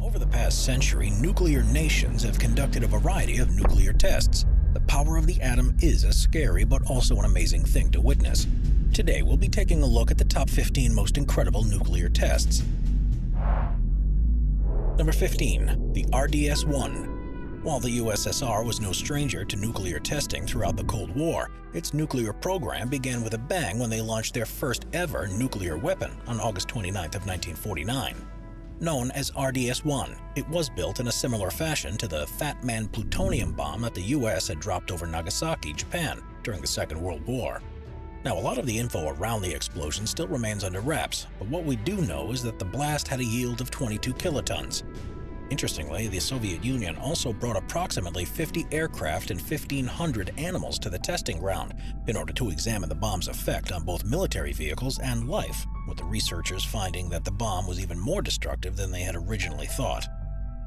Over the past century, nuclear nations have conducted a variety of nuclear tests. The power of the atom is a scary but also an amazing thing to witness. Today, we'll be taking a look at the top 15 most incredible nuclear tests. Number 15. The RDS-1. While the USSR was no stranger to nuclear testing throughout the Cold War, its nuclear program began with a bang when they launched their first ever nuclear weapon on August 29th of 1949. Known as RDS-1, it was built in a similar fashion to the Fat Man plutonium bomb that the US had dropped over Nagasaki, Japan, during the Second World War. Now, a lot of the info around the explosion still remains under wraps, but what we do know is that the blast had a yield of 22 kilotons. Interestingly, the Soviet Union also brought approximately 50 aircraft and 1,500 animals to the testing ground in order to examine the bomb's effect on both military vehicles and life, with the researchers finding that the bomb was even more destructive than they had originally thought.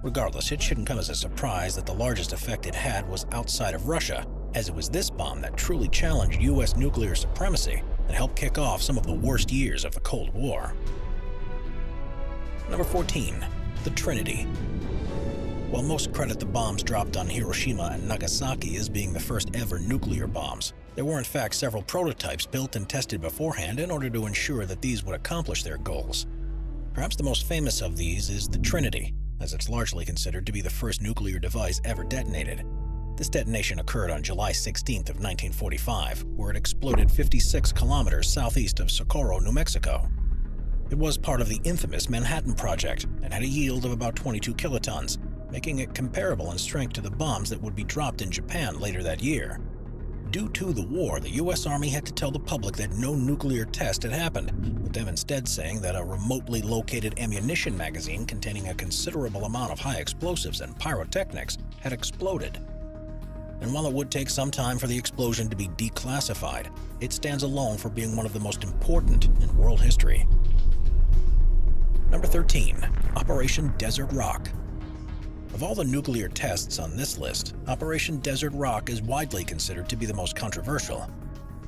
Regardless, it shouldn't come as a surprise that the largest effect it had was outside of Russia, as it was this bomb that truly challenged US nuclear supremacy and helped kick off some of the worst years of the Cold War. Number 14. The Trinity. While most credit the bombs dropped on Hiroshima and Nagasaki as being the first ever nuclear bombs, there were in fact several prototypes built and tested beforehand in order to ensure that these would accomplish their goals. Perhaps the most famous of these is the Trinity, as it's largely considered to be the first nuclear device ever detonated. This detonation occurred on July 16th of 1945, where it exploded 56 kilometers southeast of Socorro, New Mexico. It was part of the infamous Manhattan Project and had a yield of about 22 kilotons, making it comparable in strength to the bombs that would be dropped in Japan later that year. Due to the war, the US Army had to tell the public that no nuclear test had happened, with them instead saying that a remotely located ammunition magazine containing a considerable amount of high explosives and pyrotechnics had exploded. And while it would take some time for the explosion to be declassified, it stands alone for being one of the most important in world history. Number 13. Operation Desert Rock. Of all the nuclear tests on this list, Operation Desert Rock is widely considered to be the most controversial.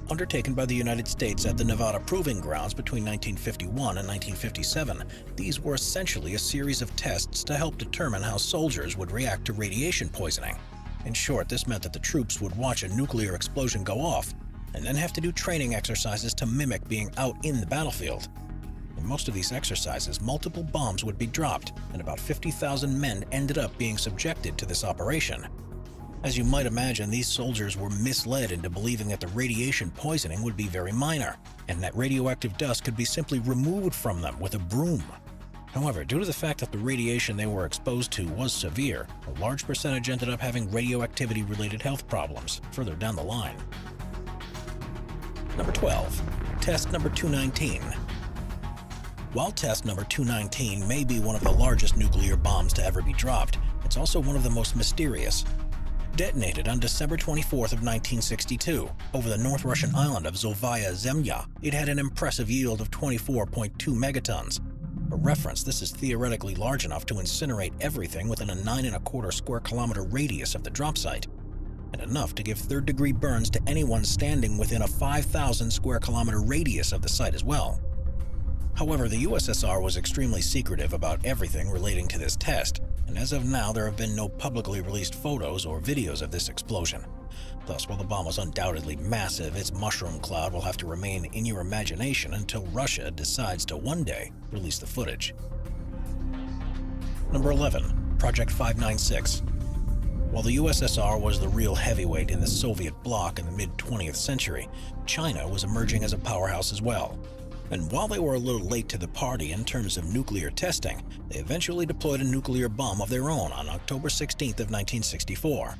Undertaken by the United States at the Nevada Proving Grounds between 1951 and 1957, these were essentially a series of tests to help determine how soldiers would react to radiation poisoning. In short, this meant that the troops would watch a nuclear explosion go off and then have to do training exercises to mimic being out in the battlefield. In most of these exercises, multiple bombs would be dropped, and about 50,000 men ended up being subjected to this operation. As you might imagine, these soldiers were misled into believing that the radiation poisoning would be very minor, and that radioactive dust could be simply removed from them with a broom. However, due to the fact that the radiation they were exposed to was severe, a large percentage ended up having radioactivity-related health problems further down the line. Number 12. Test number 219. While test number 219 may be one of the largest nuclear bombs to ever be dropped, it's also one of the most mysterious. Detonated on December 24th of 1962 over the North Russian island of Novaya Zemlya, it had an impressive yield of 24.2 megatons. For reference, this is theoretically large enough to incinerate everything within a 9.25 square kilometer radius of the drop site, and enough to give third-degree burns to anyone standing within a 5,000 square kilometer radius of the site as well. However, the USSR was extremely secretive about everything relating to this test, and as of now there have been no publicly released photos or videos of this explosion. Thus, while the bomb was undoubtedly massive, its mushroom cloud will have to remain in your imagination until Russia decides to one day release the footage. Number 11. Project 596. While the USSR was the real heavyweight in the Soviet bloc in the mid-20th century, China was emerging as a powerhouse as well. And while they were a little late to the party in terms of nuclear testing, they eventually deployed a nuclear bomb of their own on October 16th of 1964.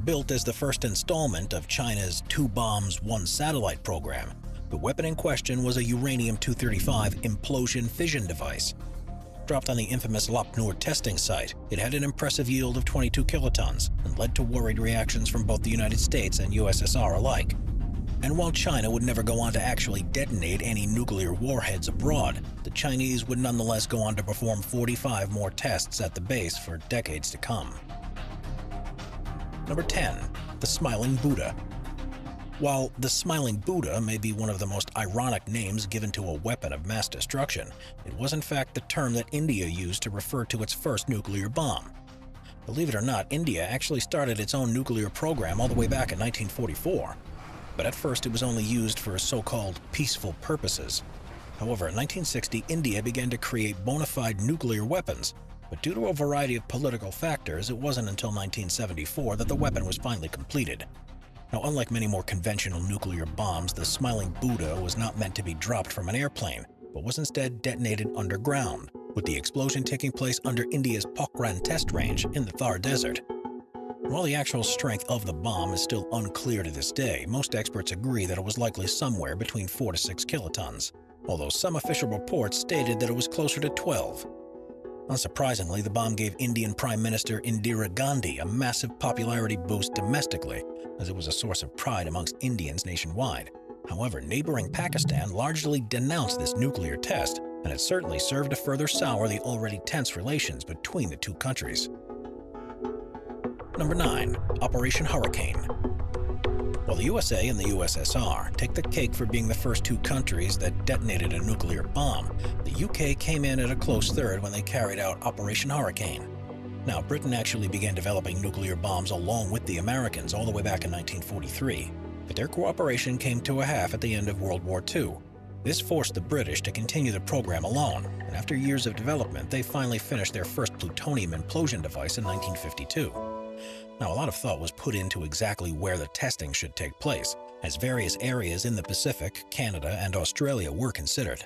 Built as the first installment of China's two bombs, one satellite program, the weapon in question was a uranium-235 implosion fission device. Dropped on the infamous Lopnur testing site, it had an impressive yield of 22 kilotons and led to worried reactions from both the United States and USSR alike. And while China would never go on to actually detonate any nuclear warheads abroad, the Chinese would nonetheless go on to perform 45 more tests at the base for decades to come. Number 10. The Smiling Buddha. While the Smiling Buddha may be one of the most ironic names given to a weapon of mass destruction, it was in fact the term that India used to refer to its first nuclear bomb. Believe it or not, India actually started its own nuclear program all the way back in 1944. But at first it was only used for so-called peaceful purposes. However, in 1960, India began to create bona fide nuclear weapons, but due to a variety of political factors, it wasn't until 1974 that the weapon was finally completed. Now, unlike many more conventional nuclear bombs, the Smiling Buddha was not meant to be dropped from an airplane, but was instead detonated underground, with the explosion taking place under India's Pokhran test range in the Thar Desert. While the actual strength of the bomb is still unclear to this day, most experts agree that it was likely somewhere between 4 to 6 kilotons, although some official reports stated that it was closer to 12. Unsurprisingly, the bomb gave Indian Prime Minister Indira Gandhi a massive popularity boost domestically, as it was a source of pride amongst Indians nationwide. However, neighboring Pakistan largely denounced this nuclear test, and it certainly served to further sour the already tense relations between the two countries. Number 9. Operation Hurricane. While the USA and the USSR take the cake for being the first two countries that detonated a nuclear bomb, the UK came in at a close third when they carried out Operation Hurricane. Now, Britain actually began developing nuclear bombs along with the Americans all the way back in 1943, but their cooperation came to a half at the end of World War II. This forced the British to continue the program alone, and after years of development, they finally finished their first plutonium implosion device in 1952. Now, a lot of thought was put into exactly where the testing should take place, as various areas in the Pacific, Canada, and Australia were considered.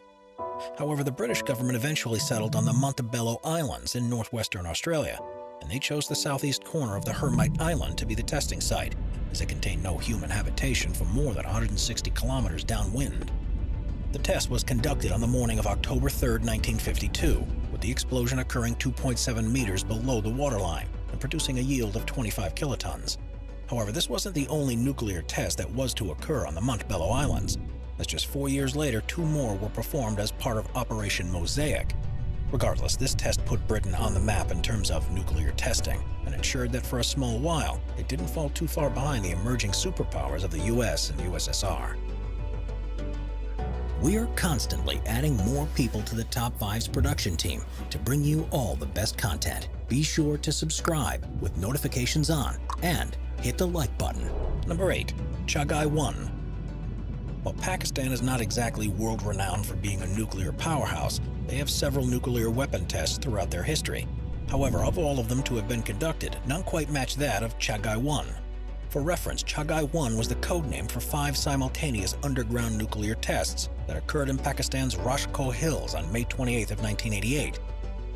However, the British government eventually settled on the Montebello Islands in northwestern Australia, and they chose the southeast corner of the Hermite Island to be the testing site, as it contained no human habitation for more than 160 kilometers downwind. The test was conducted on the morning of October 3, 1952, with the explosion occurring 2.7 meters below the waterline and producing a yield of 25 kilotons. However, this wasn't the only nuclear test that was to occur on the Montebello Islands, as just 4 years later, 2 more were performed as part of Operation Mosaic. Regardless, this test put Britain on the map in terms of nuclear testing, and ensured that for a small while, it didn't fall too far behind the emerging superpowers of the US and USSR. We are constantly adding more people to the Top 5's production team to bring you all the best content. Be sure to subscribe with notifications on and hit the like button. Number 8. Chagai-1. While Pakistan is not exactly world-renowned for being a nuclear powerhouse, they have several nuclear weapon tests throughout their history. However, of all of them to have been conducted, none quite match that of Chagai-1. For reference, Chagai-1 was the code name for 5 simultaneous underground nuclear tests that occurred in Pakistan's Rashko Hills on May 28 of 1988.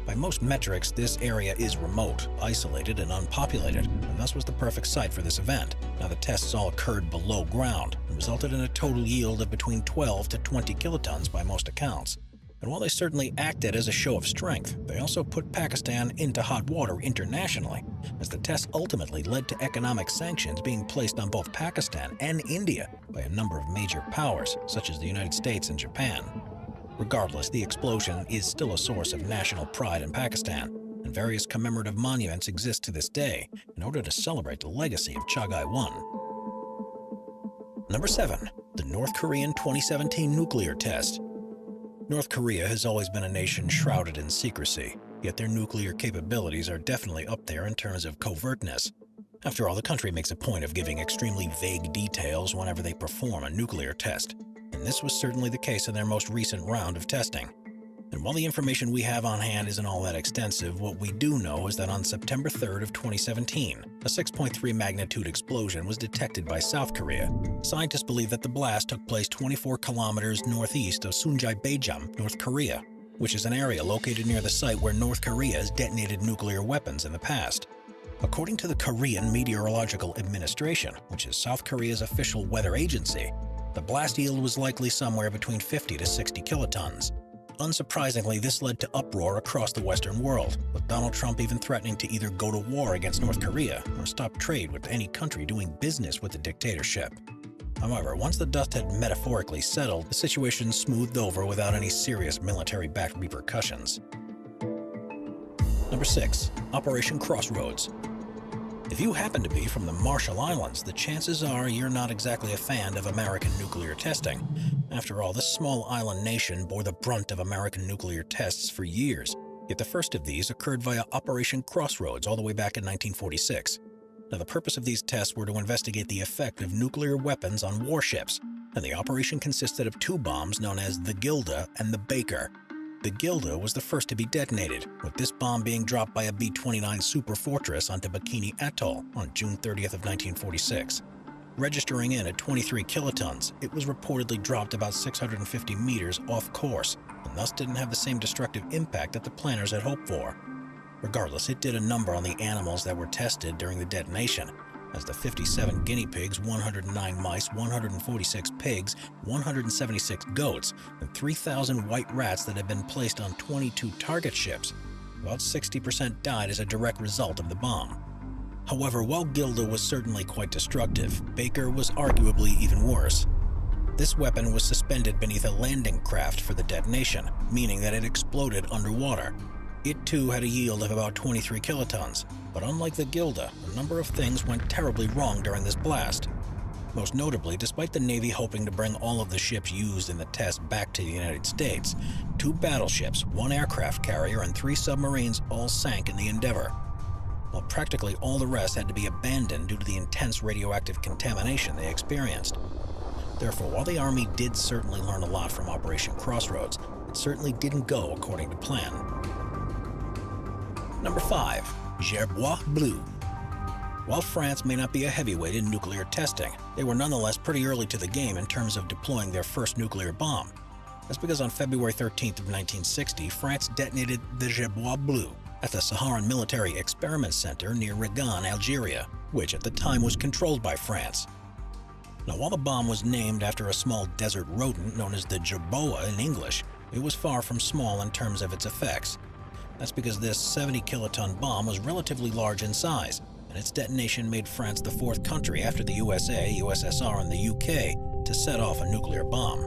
By most metrics, this area is remote, isolated, and unpopulated, and thus was the perfect site for this event. Now, the tests all occurred below ground and resulted in a total yield of between 12 to 20 kilotons by most accounts. And while they certainly acted as a show of strength, they also put Pakistan into hot water internationally, as the tests ultimately led to economic sanctions being placed on both Pakistan and India by a number of major powers, such as the United States and Japan. Regardless, the explosion is still a source of national pride in Pakistan, and various commemorative monuments exist to this day in order to celebrate the legacy of Chagai-1. Number 7. The North Korean 2017 nuclear test. North Korea has always been a nation shrouded in secrecy, yet their nuclear capabilities are definitely up there in terms of covertness. After all, the country makes a point of giving extremely vague details whenever they perform a nuclear test, and this was certainly the case in their most recent round of testing. And while the information we have on hand isn't all that extensive, what we do know is that on September 3rd of 2017, a 6.3 magnitude explosion was detected by South Korea. Scientists believe that the blast took place 24 kilometers northeast of Sunjae-Baejam, North Korea, which is an area located near the site where North Korea has detonated nuclear weapons in the past. According to the Korean Meteorological Administration, which is South Korea's official weather agency, the blast yield was likely somewhere between 50 to 60 kilotons. Unsurprisingly, this led to uproar across the Western world, with Donald Trump even threatening to either go to war against North Korea or stop trade with any country doing business with the dictatorship. However, once the dust had metaphorically settled, the situation smoothed over without any serious military-backed repercussions. Number 6. Operation Crossroads. If you happen to be from the Marshall Islands, the chances are you're not exactly a fan of American nuclear testing. After all, this small island nation bore the brunt of American nuclear tests for years. Yet the first of these occurred via Operation Crossroads all the way back in 1946. Now, the purpose of these tests were to investigate the effect of nuclear weapons on warships, and the operation consisted of two bombs known as the Gilda and the Baker. The Gilda was the first to be detonated, with this bomb being dropped by a B-29 Superfortress onto Bikini Atoll on June 30th of 1946. Registering in at 23 kilotons, it was reportedly dropped about 650 meters off course, and thus didn't have the same destructive impact that the planners had hoped for. Regardless, it did a number on the animals that were tested during the detonation, as the 57 guinea pigs, 109 mice, 146 pigs, 176 goats, and 3,000 white rats that had been placed on 22 target ships. About 60% died as a direct result of the bomb. However, while Gilda was certainly quite destructive, Baker was arguably even worse. This weapon was suspended beneath a landing craft for the detonation, meaning that it exploded underwater. It too had a yield of about 23 kilotons, but unlike the Gilda, a number of things went terribly wrong during this blast. Most notably, despite the Navy hoping to bring all of the ships used in the test back to the United States, 2 battleships, 1 aircraft carrier, and 3 submarines all sank in the endeavor, while practically all the rest had to be abandoned due to the intense radioactive contamination they experienced. Therefore, while the Army did certainly learn a lot from Operation Crossroads, it certainly didn't go according to plan. Number 5. Gerbois Blue. While France may not be a heavyweight in nuclear testing, they were nonetheless pretty early to the game in terms of deploying their first nuclear bomb. That's because on February 13th of 1960, France detonated the Gerbois Blue at the Saharan Military Experiment Center near Regan, Algeria, which at the time was controlled by France. Now, while the bomb was named after a small desert rodent known as the jerboa in English, it was far from small in terms of its effects. That's because this 70-kiloton bomb was relatively large in size, and its detonation made France the 4th country after the USA, USSR, and the UK to set off a nuclear bomb.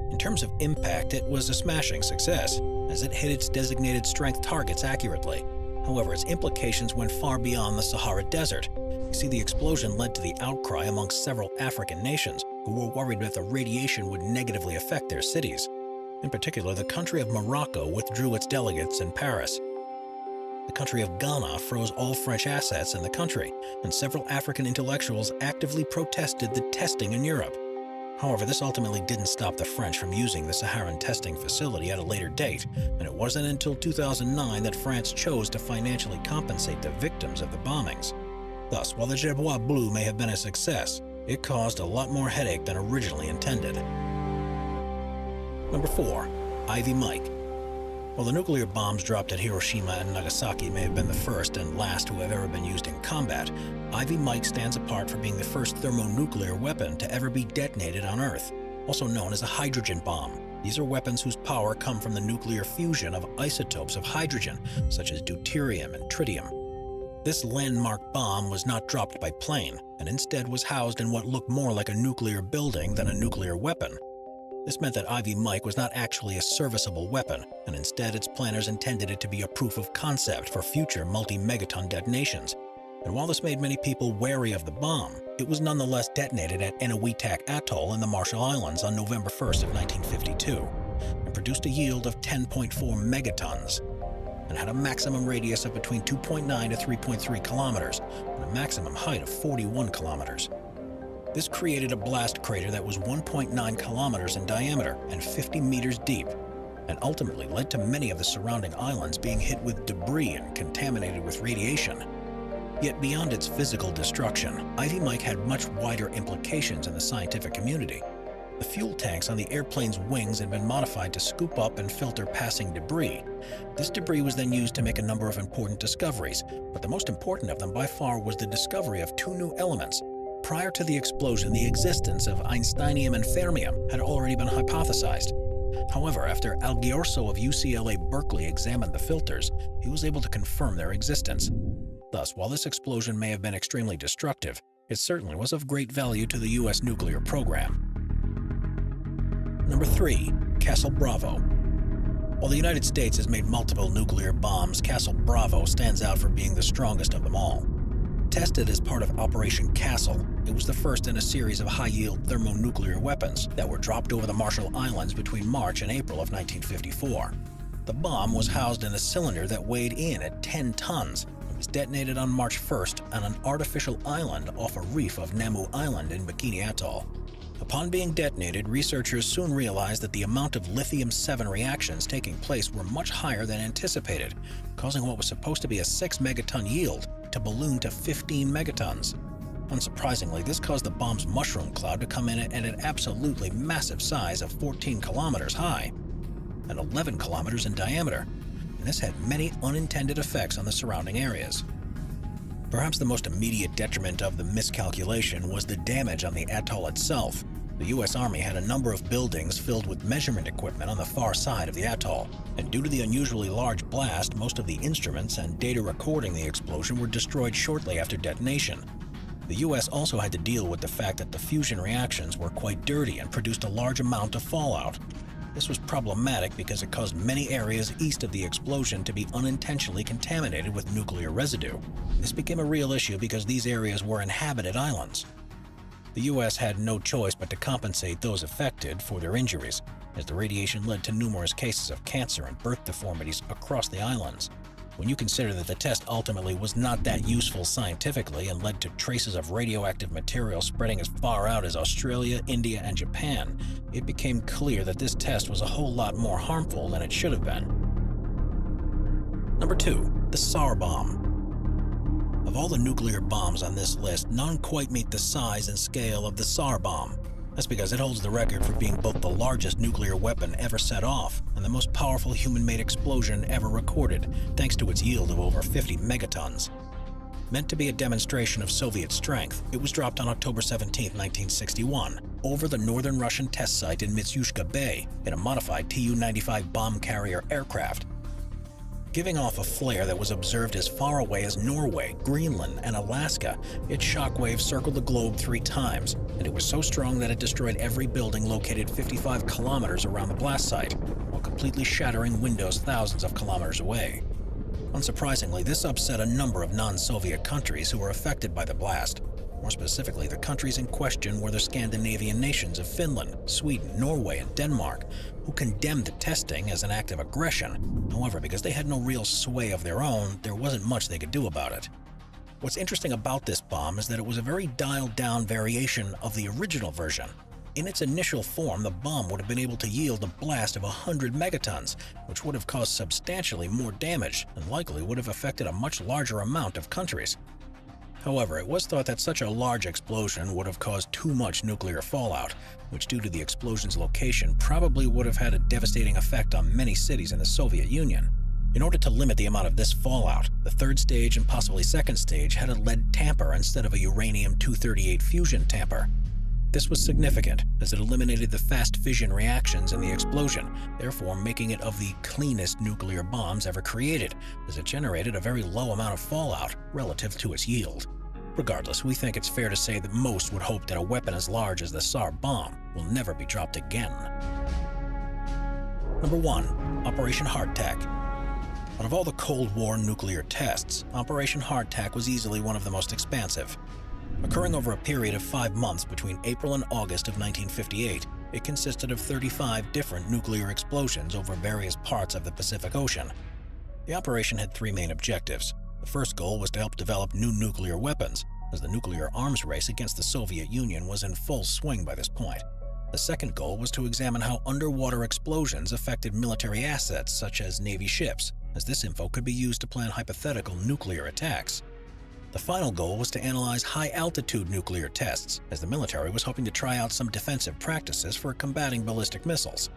In terms of impact, it was a smashing success, as it hit its designated strength targets accurately. However, its implications went far beyond the Sahara Desert. You see, the explosion led to the outcry amongst several African nations who were worried that the radiation would negatively affect their cities. In particular, the country of Morocco withdrew its delegates in Paris. The country of Ghana froze all French assets in the country, and several African intellectuals actively protested the testing in Europe. However, this ultimately didn't stop the French from using the Saharan testing facility at a later date, and it wasn't until 2009 that France chose to financially compensate the victims of the bombings. Thus, while the Gerbois Blue may have been a success, it caused a lot more headache than originally intended. Number 4. Ivy Mike. While the nuclear bombs dropped at Hiroshima and Nagasaki may have been the first and last to have ever been used in combat, Ivy Mike stands apart for being the first thermonuclear weapon to ever be detonated on Earth, also known as a hydrogen bomb. These are weapons whose power come from the nuclear fusion of isotopes of hydrogen, such as deuterium and tritium. This landmark bomb was not dropped by plane, and instead was housed in what looked more like a nuclear building than a nuclear weapon. This meant that Ivy Mike was not actually a serviceable weapon, and instead its planners intended it to be a proof of concept for future multi-megaton detonations. And while this made many people wary of the bomb, it was nonetheless detonated at Eniwetok Atoll in the Marshall Islands on November 1st of 1952, and produced a yield of 10.4 megatons, and had a maximum radius of between 2.9 to 3.3 kilometers, and a maximum height of 41 kilometers. This created a blast crater that was 1.9 kilometers in diameter and 50 meters deep, and ultimately led to many of the surrounding islands being hit with debris and contaminated with radiation. Yet beyond its physical destruction, Ivy Mike had much wider implications in the scientific community. The fuel tanks on the airplane's wings had been modified to scoop up and filter passing debris. This debris was then used to make a number of important discoveries, but the most important of them by far was the discovery of 2 new elements. Prior to the explosion, the existence of Einsteinium and fermium had already been hypothesized. However, after Al Ghiorso of UCLA Berkeley examined the filters, he was able to confirm their existence. Thus, while this explosion may have been extremely destructive, it certainly was of great value to the U.S. nuclear program. Number 3. Castle Bravo. While the United States has made multiple nuclear bombs, Castle Bravo stands out for being the strongest of them all. Tested as part of Operation Castle, it was the first in a series of high-yield thermonuclear weapons that were dropped over the Marshall Islands between March and April of 1954. The bomb was housed in a cylinder that weighed in at 10 tons and was detonated on March 1st on an artificial island off a reef of Namu Island in Bikini Atoll. Upon being detonated, researchers soon realized that the amount of lithium-7 reactions taking place were much higher than anticipated, causing what was supposed to be a 6 megaton yield to balloon to 15 megatons. Unsurprisingly, this caused the bomb's mushroom cloud to come in at an absolutely massive size of 14 kilometers high and 11 kilometers in diameter, and this had many unintended effects on the surrounding areas. Perhaps the most immediate detriment of the miscalculation was the damage on the atoll itself. The U.S. Army had a number of buildings filled with measurement equipment on the far side of the atoll, and due to the unusually large blast, most of the instruments and data recording the explosion were destroyed shortly after detonation. The U.S. also had to deal with the fact that the fusion reactions were quite dirty and produced a large amount of fallout. This was problematic because it caused many areas east of the explosion to be unintentionally contaminated with nuclear residue. This became a real issue because these areas were inhabited islands. The U.S. had no choice but to compensate those affected for their injuries, as the radiation led to numerous cases of cancer and birth deformities across the islands. When you consider that the test ultimately was not that useful scientifically and led to traces of radioactive material spreading as far out as Australia, India, and Japan, it became clear that this test was a whole lot more harmful than it should have been. Number 2. The Tsar Bomb. Of all the nuclear bombs on this list, none quite meet the size and scale of the Tsar Bomb. That's because it holds the record for being both the largest nuclear weapon ever set off and the most powerful human-made explosion ever recorded, thanks to its yield of over 50 megatons. Meant to be a demonstration of Soviet strength, it was dropped on October 17, 1961, over the northern Russian test site in Mitsushka Bay in a modified Tu-95 bomb carrier aircraft. Giving off a flare that was observed as far away as Norway, Greenland, and Alaska, its shockwaves circled the globe 3 times, and it was so strong that it destroyed every building located 55 kilometers around the blast site, while completely shattering windows thousands of kilometers away. Unsurprisingly, this upset a number of non-Soviet countries who were affected by the blast. More specifically, the countries in question were the Scandinavian nations of Finland, Sweden, Norway, and Denmark, who condemned the testing as an act of aggression. However, because they had no real sway of their own, there wasn't much they could do about it. What's interesting about this bomb is that it was a very dialed-down variation of the original version. In its initial form, the bomb would have been able to yield a blast of 100 megatons, which would have caused substantially more damage and likely would have affected a much larger amount of countries. However, it was thought that such a large explosion would have caused too much nuclear fallout, which due to the explosion's location probably would have had a devastating effect on many cities in the Soviet Union. In order to limit the amount of this fallout, the third stage and possibly second stage had a lead tamper instead of a uranium-238 fusion tamper. This was significant, as it eliminated the fast fission reactions in the explosion, therefore making it of the cleanest nuclear bombs ever created, as it generated a very low amount of fallout relative to its yield. Regardless, we think it's fair to say that most would hope that a weapon as large as the Tsar Bomb will never be dropped again. Number 1. Operation Hardtack. Out of all the Cold War nuclear tests, Operation Hardtack was easily one of the most expansive. Occurring over a period of 5 months between April and August of 1958, it consisted of 35 different nuclear explosions over various parts of the Pacific Ocean. The operation had 3 main objectives. The first goal was to help develop new nuclear weapons, as the nuclear arms race against the Soviet Union was in full swing by this point. The second goal was to examine how underwater explosions affected military assets such as Navy ships, as this info could be used to plan hypothetical nuclear attacks. The final goal was to analyze high-altitude nuclear tests, as the military was hoping to try out some defensive practices for combating ballistic missiles.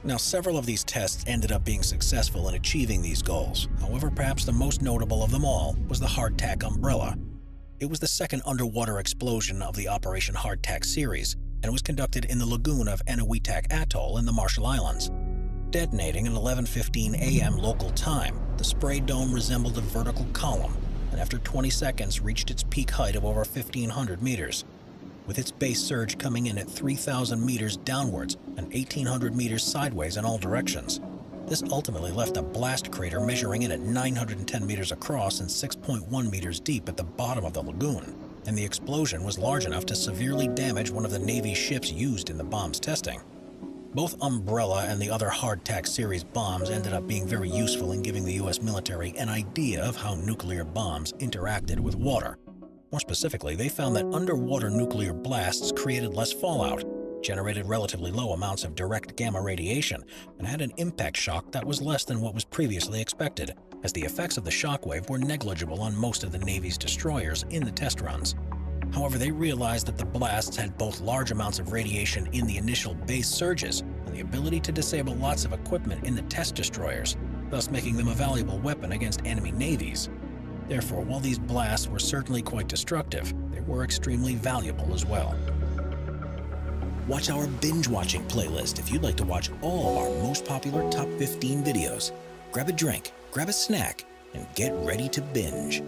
Now, several of these tests ended up being successful in achieving these goals. However, perhaps the most notable of them all was the Hardtack Umbrella. It was the second underwater explosion of the Operation Hardtack series, and was conducted in the lagoon of Enewetak Atoll in the Marshall Islands. Detonating at 11:15 a.m. local time, the spray dome resembled a vertical column, and after 20 seconds reached its peak height of over 1,500 meters, with its base surge coming in at 3,000 meters downwards and 1,800 meters sideways in all directions. This ultimately left a blast crater measuring in at 910 meters across and 6.1 meters deep at the bottom of the lagoon, and the explosion was large enough to severely damage one of the Navy's ships used in the bomb's testing. Both Umbrella and the other Hardtack series bombs ended up being very useful in giving the US military an idea of how nuclear bombs interacted with water. More specifically, they found that underwater nuclear blasts created less fallout, generated relatively low amounts of direct gamma radiation, and had an impact shock that was less than what was previously expected, as the effects of the shockwave were negligible on most of the Navy's destroyers in the test runs. However, they realized that the blasts had both large amounts of radiation in the initial base surges and the ability to disable lots of equipment in the test destroyers, thus making them a valuable weapon against enemy navies. Therefore, while these blasts were certainly quite destructive, they were extremely valuable as well. Watch our binge-watching playlist if you'd like to watch all of our most popular top 15 videos. Grab a drink, grab a snack, and get ready to binge.